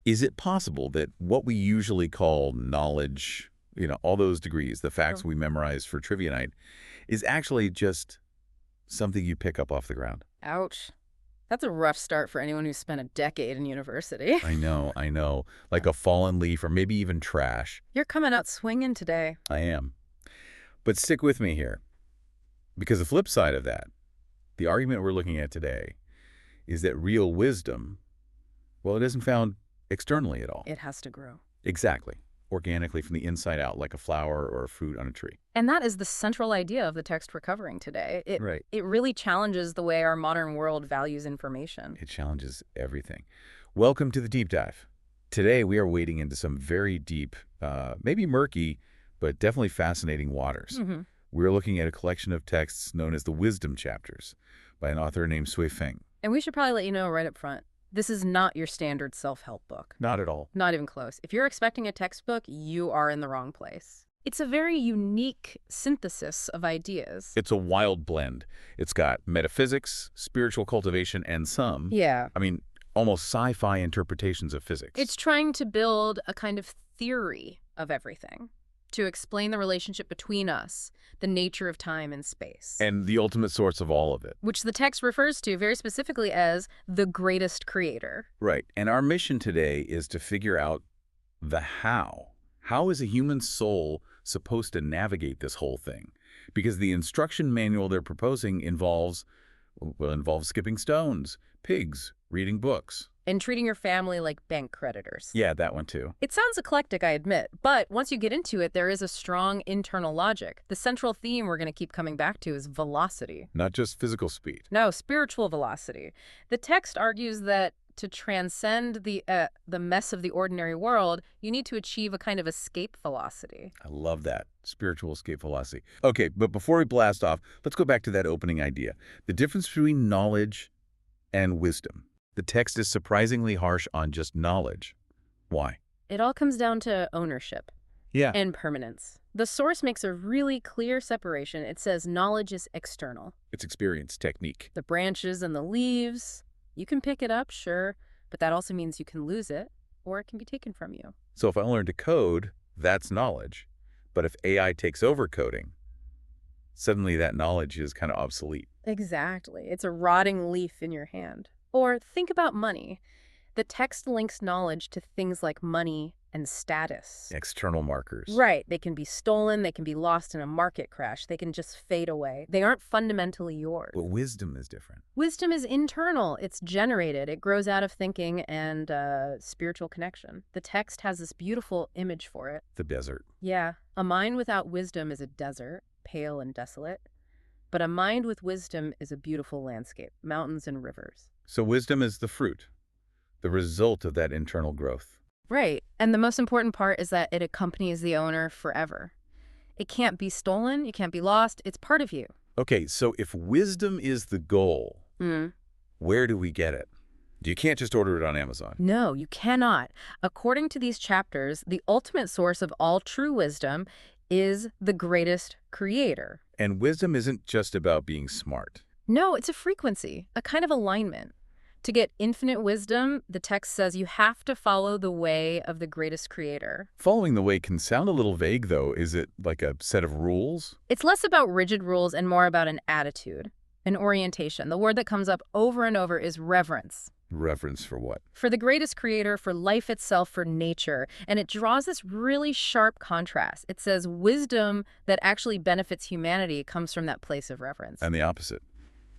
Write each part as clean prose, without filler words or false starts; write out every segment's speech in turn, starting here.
Is it possible that what we usually call knowledge, all those degrees, the facts Sure. we memorize for trivia night, is actually just something you pick up off the ground? Ouch. That's a rough start for anyone who's spent a decade in university. I know, I know. Like a fallen leaf or maybe even trash. You're coming out swinging today. I am. But stick with me here. Because the flip side of that, the argument we're looking at today, is that real wisdom, well, it isn't found externally at all. It has to grow. Exactly. Organically from the inside out, like a flower or a fruit on a tree. And that is the central idea of the text we're covering today. Right. It really challenges the way our modern world values information. It challenges everything. Welcome to the deep dive. Today we are wading into some very deep, maybe murky, but definitely fascinating waters. We're looking at a collection of texts known as the Wisdom Chapters by an author named Sui Feng. And we should probably let you know right up front, this is not your standard self-help book. Not at all. Not even close. If you're expecting a textbook, you are in the wrong place. It's a very unique synthesis of ideas. It's a wild blend. It's got metaphysics, spiritual cultivation, and some, Yeah. almost sci-fi interpretations of physics. It's trying to build a kind of theory of everything, to explain the relationship between us, the nature of time and space. And the ultimate source of all of it. Which the text refers to very specifically as the greatest creator. Right. And our mission today is to figure out the how. How is a human soul supposed to navigate this whole thing? Because the instruction manual they're proposing involves skipping stones, pigs, reading books. And treating your family like bank creditors. Yeah, that one too. It sounds eclectic, I admit, but once you get into it, there is a strong internal logic. The central theme we're going to keep coming back to is velocity. Not just physical speed. No, spiritual velocity. The text argues that to transcend the mess of the ordinary world, you need to achieve a kind of escape velocity. I love that. Spiritual escape velocity. Okay, but before we blast off, let's go back to that opening idea. The difference between knowledge and wisdom. The text is surprisingly harsh on just knowledge. Why? It all comes down to ownership. Yeah. And permanence. The source makes a really clear separation. It says knowledge is external. It's experience, technique. The branches and the leaves, you can pick it up, sure, but that also means you can lose it, or it can be taken from you. So if I learn to code, that's knowledge. But if AI takes over coding, suddenly that knowledge is kind of obsolete. Exactly. It's a rotting leaf in your hand. Or think about money. The text links knowledge to things like money and status. External markers. Right. They can be stolen. They can be lost in a market crash. They can just fade away. They aren't fundamentally yours. But wisdom is different. Wisdom is internal. It's generated. It grows out of thinking and spiritual connection. The text has this beautiful image for it. The desert. Yeah. A mind without wisdom is a desert, pale and desolate. But a mind with wisdom is a beautiful landscape, mountains and rivers. So wisdom is the fruit, the result of that internal growth. Right. And the most important part is that it accompanies the owner forever. It can't be stolen. It can't be lost. It's part of you. Okay, so if wisdom is the goal, where do we get it? You can't just order it on Amazon. No, you cannot. According to these chapters, the ultimate source of all true wisdom is the greatest creator. And wisdom isn't just about being smart. No, it's a frequency, a kind of alignment. To get infinite wisdom, the text says you have to follow the way of the greatest creator. Following the way can sound a little vague, though. Is it like a set of rules? It's less about rigid rules and more about an attitude, an orientation. The word that comes up over and over is reverence. Reverence for what? For the greatest creator, for life itself, for nature. And it draws this really sharp contrast. It says wisdom that actually benefits humanity comes from that place of reverence. And the opposite,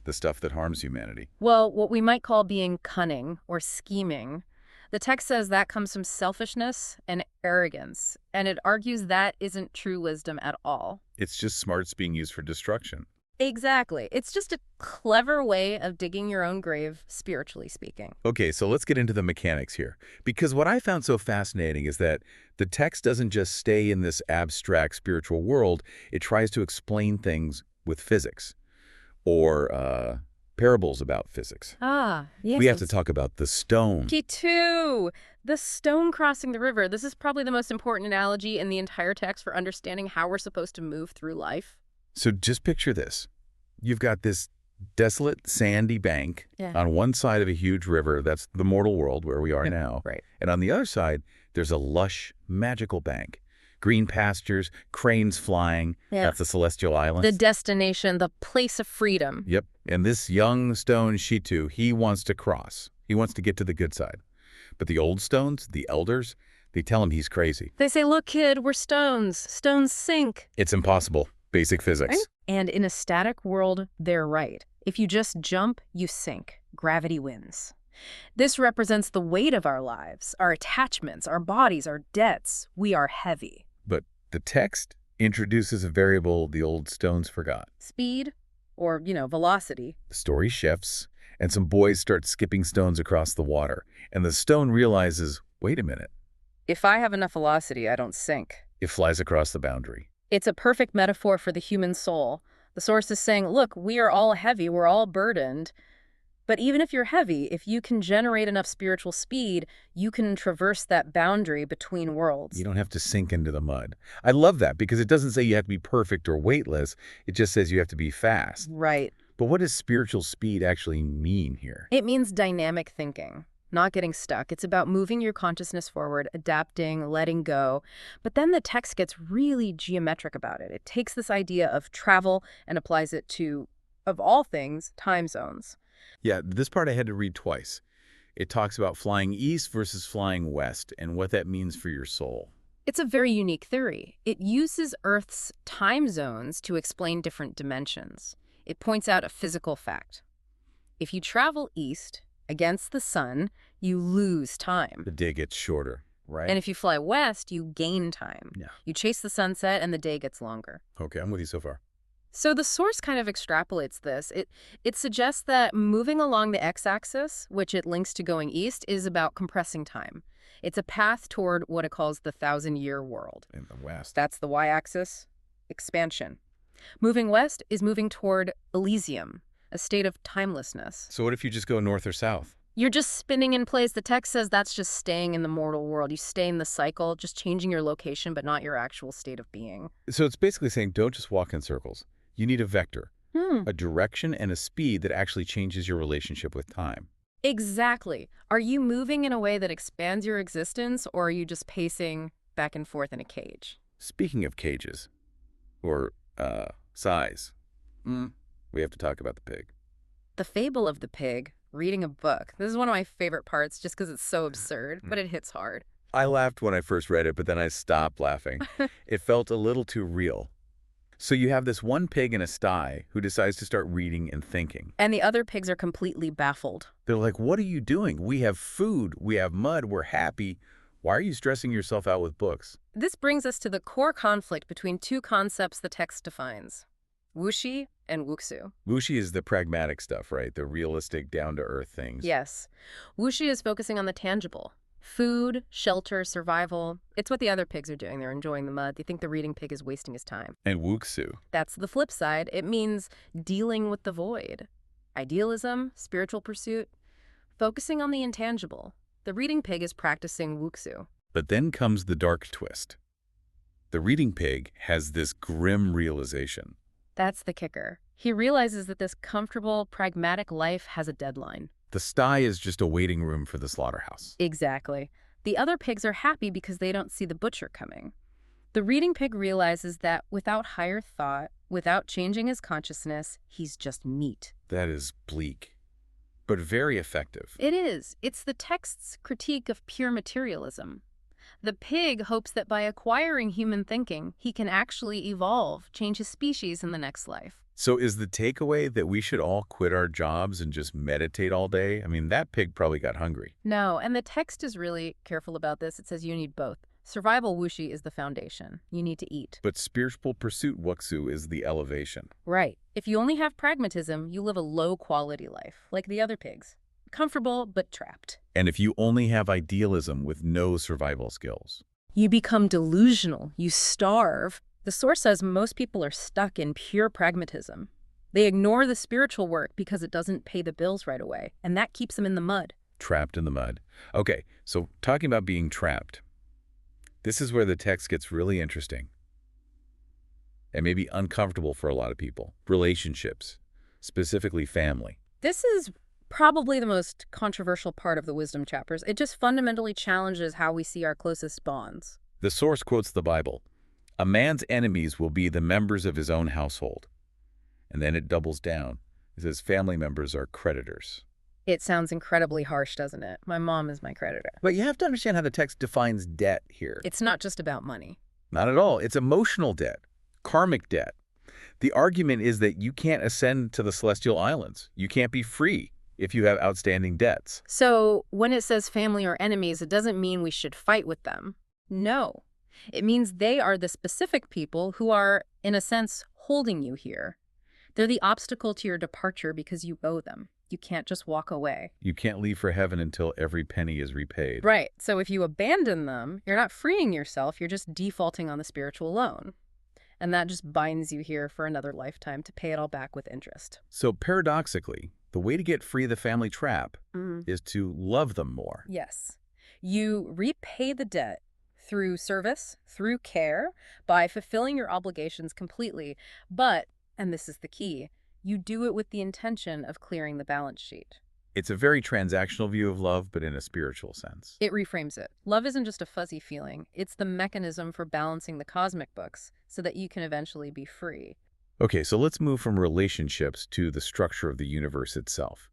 the stuff that harms humanity. Well, what we might call being cunning or scheming. The text says that comes from selfishness and arrogance. And it argues that isn't true wisdom at all. It's just smarts being used for destruction. Exactly. It's just a clever way of digging your own grave, spiritually speaking. Okay, so let's get into the mechanics here. Because what I found so fascinating is that the text doesn't just stay in this abstract spiritual world. It tries to explain things with physics or parables about physics. Ah, yes. We have to talk about the stone. Key 2, the stone crossing the river. This is probably the most important analogy in the entire text for understanding how we're supposed to move through life. So just picture this. You've got this Desolate, sandy bank Yeah. on one side of a huge river. That's the mortal world where we are now. Right. And on the other side, there's a lush, magical bank. Green pastures, cranes flying. Yeah. That's the Celestial The Islands. destination, the place of freedom. Yep. And this young stone Shitu, he wants to cross. He wants to get to the good side. But the old stones, the elders, they tell him he's crazy. They say, look, kid, we're stones. Stones sink. It's impossible. Basic physics. Right? And in a static world, they're right. If you just jump, you sink. Gravity wins. This represents the weight of our lives, our attachments, our bodies, our debts. We are heavy. But the text introduces a variable the old stones forgot. Speed, or, velocity. The story shifts, and some boys start skipping stones across the water. And the stone realizes, wait a minute, If I have enough velocity, I don't sink. it flies across the boundary. It's a perfect metaphor for the human soul. The source is saying, look, we are all heavy, we're all burdened. But even if you're heavy, if you can generate enough spiritual speed, you can traverse that boundary between worlds. You don't have to sink into the mud. I love that because it doesn't say you have to be perfect or weightless. It just says you have to be fast. Right. But what does spiritual speed actually mean here? It means dynamic thinking, not getting stuck. It's about moving your consciousness forward, adapting, letting go. But then the text gets really geometric about it. It takes this idea of travel and applies it to, of all things, time zones. Yeah, this part I had to read twice. It talks about flying east versus flying west and what that means for your soul. It's a very unique theory. It uses Earth's time zones to explain different dimensions. It points out a physical fact. If you travel east against the sun, you lose time. The day gets shorter, right? And if you fly west, you gain time. Yeah. You chase the sunset and the day gets longer. Okay, I'm with you so far. So the source kind of extrapolates this. It suggests that moving along the x-axis, which it links to going east, is about compressing time. It's a path toward what it calls the 1,000-year world. In the west. That's the y-axis, expansion. Moving west is moving toward Elysium, a state of timelessness. So what if you just go north or south? You're just spinning in place. The text says that's just staying in the mortal world. You stay in the cycle, just changing your location, but not your actual state of being. So it's basically saying don't just walk in circles. You need a vector, a direction and a speed that actually changes your relationship with time. Exactly. Are you moving in a way that expands your existence, or are you just pacing back and forth in a cage? Speaking of cages, or size, we have to talk about the pig. The fable of the pig, reading a book. This is one of my favorite parts just because it's so absurd, but it hits hard. I laughed when I first read it, but then I stopped laughing. It felt a little too real. So you have this one pig in a sty who decides to start reading and thinking. And the other pigs are completely baffled. They're like, what are you doing? We have food, we have mud, we're happy. Why are you stressing yourself out with books? This brings us to the core conflict between two concepts the text defines: wuxi and wuxu. Wuxi is the pragmatic stuff, right? The realistic, down-to-earth things. Yes. Wuxi is focusing on the tangible. Food, shelter, survival. It's what the other pigs are doing. They're enjoying the mud. They think the reading pig is wasting his time. And wuxu. That's the flip side. It means dealing with the void. Idealism, spiritual pursuit, focusing on the intangible. The reading pig is practicing wuxu. But then comes the dark twist. The reading pig has this grim realization. That's the kicker. He realizes that this comfortable, pragmatic life has a deadline. The sty is just a waiting room for the slaughterhouse. Exactly. The other pigs are happy because they don't see the butcher coming. The reading pig realizes that without higher thought, without changing his consciousness, he's just meat. That is bleak, but very effective. It is. It's the text's critique of pure materialism. The pig hopes that by acquiring human thinking, he can actually evolve, change his species in the next life. So is the takeaway that we should all quit our jobs and just meditate all day? I mean, that pig probably got hungry. No, and the text is really careful about this. It says you need both. Survival wuxi is the foundation. You need to eat. But spiritual pursuit wuxu is the elevation. Right. If you only have pragmatism, you live a low-quality life, like the other pigs. Comfortable, but trapped. And if you only have idealism with no survival skills. You become delusional. You starve. The source says most people are stuck in pure pragmatism. They ignore the spiritual work because it doesn't pay the bills right away, and that keeps them in the mud. Trapped in the mud. Okay, so talking about being trapped. This is where the text gets really interesting. And maybe uncomfortable for a lot of people. Relationships. specifically family. This is probably the most controversial part of the wisdom chapters. It just fundamentally challenges how we see our closest bonds. The source quotes the Bible. A man's enemies will be the members of his own household. And then it doubles down. It says family members are creditors. It sounds incredibly harsh, doesn't it? My mom is my creditor. But you have to understand how the text defines debt here. It's not just about money. Not at all. It's emotional debt, karmic debt. The argument is that you can't ascend to the celestial islands. You can't be free if you have outstanding debts. So when it says family or enemies, it doesn't mean we should fight with them. No. It means they are the specific people who are, in a sense, holding you here. They're the obstacle to your departure because you owe them. You can't just walk away. You can't leave for heaven until every penny is repaid. Right. So if you abandon them, you're not freeing yourself. You're just defaulting on the spiritual loan. And that just binds you here for another lifetime to pay it all back with interest. So paradoxically, the way to get free of the family trap is to love them more. Yes. You repay the debt through service, through care, by fulfilling your obligations completely. But, and this is the key, you do it with the intention of clearing the balance sheet. It's a very transactional view of love, but in a spiritual sense. It reframes it. Love isn't just a fuzzy feeling. It's the mechanism for balancing the cosmic books so that you can eventually be free. Okay, so let's move from relationships to the structure of the universe itself.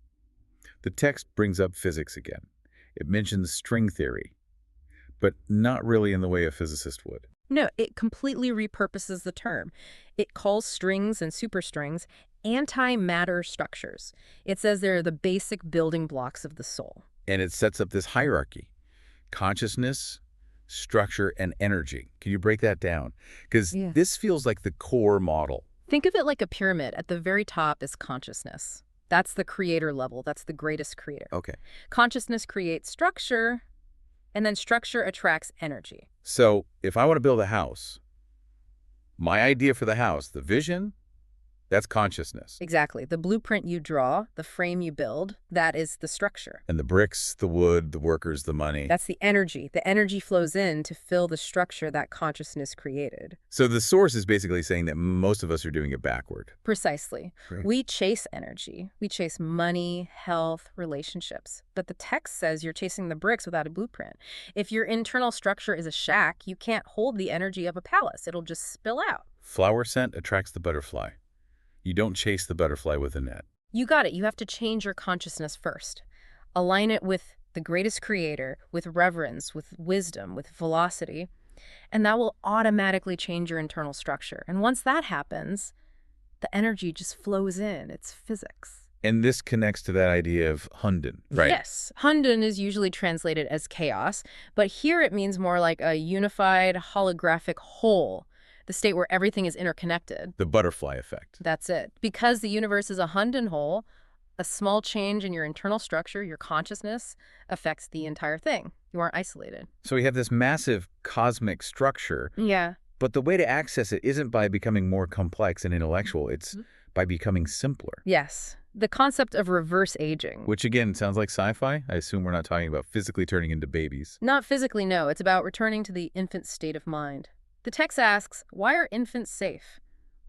The text brings up physics again. It mentions string theory, but not really in the way a physicist would. No, it completely repurposes the term. It calls strings and superstrings antimatter structures. It says they're the basic building blocks of the soul. And it sets up this hierarchy: consciousness, structure, and energy. Can you break that down? Because this feels like the core model. Think of it like a pyramid. At the very top is consciousness. That's the creator level. That's the greatest creator. Okay. Consciousness creates structure, and then structure attracts energy. So if I want to build a house, my idea for the house, the vision, that's consciousness. Exactly. The blueprint you draw, the frame you build, that is the structure. And the bricks, the wood, the workers, the money. That's the energy. The energy flows in to fill the structure that consciousness created. So the source is basically saying that most of us are doing it backward. Precisely. Right. We chase energy. We chase money, health, relationships. But the text says you're chasing the bricks without a blueprint. If your internal structure is a shack, you can't hold the energy of a palace. It'll just spill out. Flower scent attracts the butterfly. You don't chase the butterfly with a net. You got it. You have to change your consciousness first. Align it with the greatest creator, with reverence, with wisdom, with velocity, and that will automatically change your internal structure. And once that happens, the energy just flows in. It's physics. And this connects to that idea of Hunden, right? Yes. Hunden is usually translated as chaos, but here it means more like a unified holographic whole. The state where everything is interconnected. The butterfly effect. That's it. Because the universe is a Hunden whole, a small change in your internal structure, your consciousness, affects the entire thing. You aren't isolated. So we have this massive cosmic structure. Yeah. But the way to access it isn't by becoming more complex and intellectual. It's by becoming simpler. Yes. The concept of reverse aging. Which, again, sounds like sci-fi. I assume we're not talking about physically turning into babies. Not physically, no. It's about returning to the infant state of mind. The text asks, why are infants safe?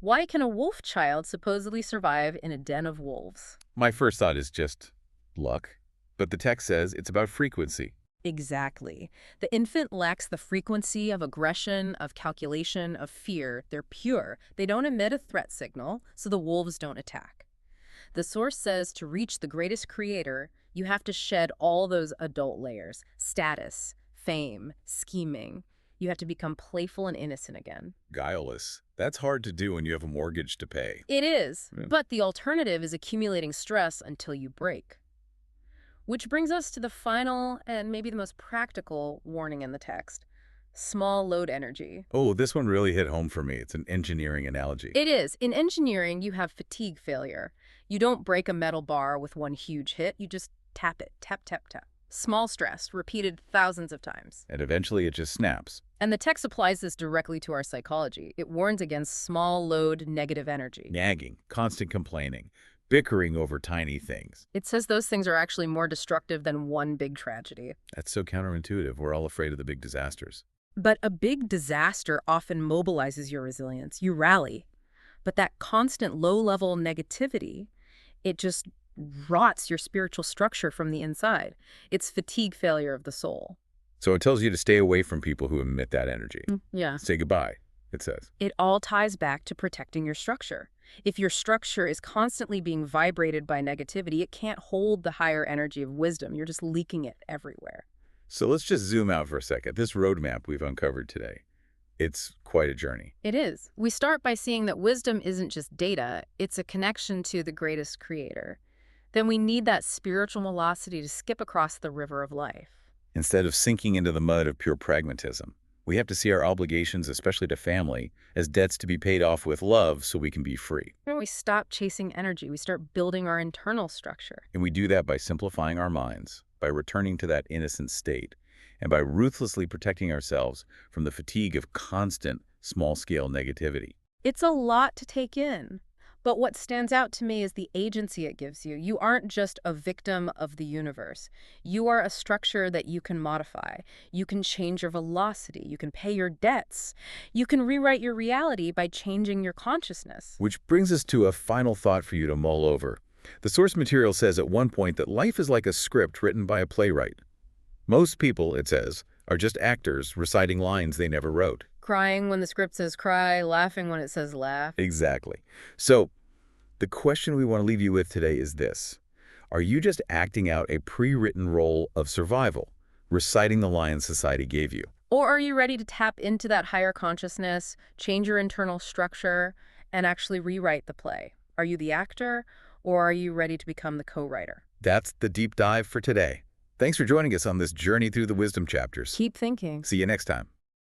Why can a wolf child supposedly survive in a den of wolves? My first thought is just luck. But the text says it's about frequency. Exactly. The infant lacks the frequency of aggression, of calculation, of fear. They're pure. They don't emit a threat signal, so the wolves don't attack. The source says to reach the greatest creator, you have to shed all those adult layers: status, fame, scheming. You have to become playful and innocent again. Guileless. That's hard to do when you have a mortgage to pay. It is, but the alternative is accumulating stress until you break. Which brings us to the final and maybe the most practical warning in the text: small load energy. Oh, this one really hit home for me. It's an engineering analogy. It is. In engineering, you have fatigue failure. You don't break a metal bar with one huge hit. You just tap it. Tap, tap, tap. Small stress, repeated thousands of times. And eventually it just snaps. And the text applies this directly to our psychology. It warns against small load negative energy. Nagging, constant complaining, bickering over tiny things. It says those things are actually more destructive than one big tragedy. That's so counterintuitive. We're all afraid of the big disasters. But a big disaster often mobilizes your resilience. You rally. But that constant low-level negativity, It just rots your spiritual structure from the inside. It's fatigue failure of the soul. So it tells you to stay away from people who emit that energy. Yeah. Say goodbye, it says. It all ties back to protecting your structure. If your structure is constantly being vibrated by negativity, it can't hold the higher energy of wisdom. You're just leaking it everywhere. So let's just zoom out for a second. This roadmap we've uncovered today, it's quite a journey. It is. We start by seeing that wisdom isn't just data, it's a connection to the greatest creator. Then we need that spiritual velocity to skip across the river of life. Instead of sinking into the mud of pure pragmatism, we have to see our obligations, especially to family, as debts to be paid off with love so we can be free. When we stop chasing energy, we start building our internal structure. And we do that by simplifying our minds, by returning to that innocent state, and by ruthlessly protecting ourselves from the fatigue of constant, small-scale negativity. It's a lot to take in. But what stands out to me is the agency it gives you. You aren't just a victim of the universe. You are a structure that you can modify. You can change your velocity. You can pay your debts. You can rewrite your reality by changing your consciousness. Which brings us to a final thought for you to mull over. The source material says at one point that life is like a script written by a playwright. Most people, it says, are just actors reciting lines they never wrote. Crying when the script says cry, laughing when it says laugh. Exactly. So, the question we want to leave you with today is this. Are you just acting out a pre-written role of survival, reciting the lines society gave you? Or are you ready to tap into that higher consciousness, change your internal structure, and actually rewrite the play? Are you the actor, or are you ready to become the co-writer? That's the deep dive for today. Thanks for joining us on this journey through the wisdom chapters. Keep thinking. See you next time.